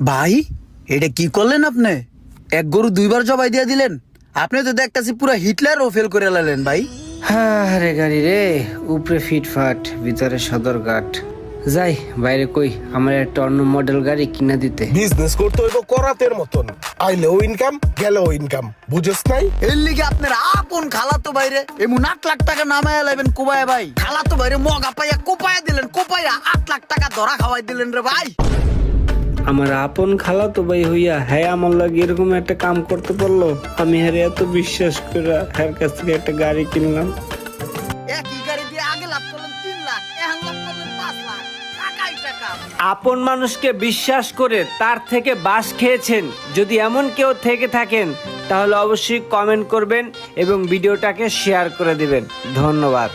ভাই, এটা কি করলেন আপনি? এক গরু দুইবার জবাই দিয়ে দিলেন। আপনি তো দেখতেছি পুরো হিটলারও ফেল করে লালেন ভাই। হ্যাঁ রে গাড়ি রে, উপরে ফিটফাট ভিতরে সদরঘাট। যাই বাইরে কই আমার একটা অন্য মডেল গাড়ি কিনা দিতে। বিজনেস করতে হইব করাতের মতন, আইলেও ইনকাম গেলেও ইনকাম, বুঝছ নাই? এর লিগে আপনার আপন খালাতো বাইরে এমন 8 লাখ টাকা নামায় লাইবেন কোবায় ভাই। খালাতো বাইরে মগা পাইয়া কোপায়া দিলেন, কোপায়া 8 লাখ টাকা ধরা খাওয়াই দিলেন রে ভাই। আমার আপন খালা তো ভাই হইয়া হ্যাঁ আমার লাগে এরকম একটা কাম করতে পারলো। আমি হ্যাঁ এত বিশ্বাস করে হ্যার কাছ থেকে একটা গাড়ি কিনলাম। একই গাড়ি দিয়ে আগে লাভ করলেন 3 লাখ, এখন লাভ করলেন 5 লাখ। টাকাই টাকা। আপন মানুষকে বিশ্বাস করে তার থেকে বাস খেয়েছেন যদি এমন কেউ থেকে থাকেন তাহলে অবশ্যই কমেন্ট করবেন এবং ভিডিওটাকে শেয়ার করে দিবেন। ধন্যবাদ।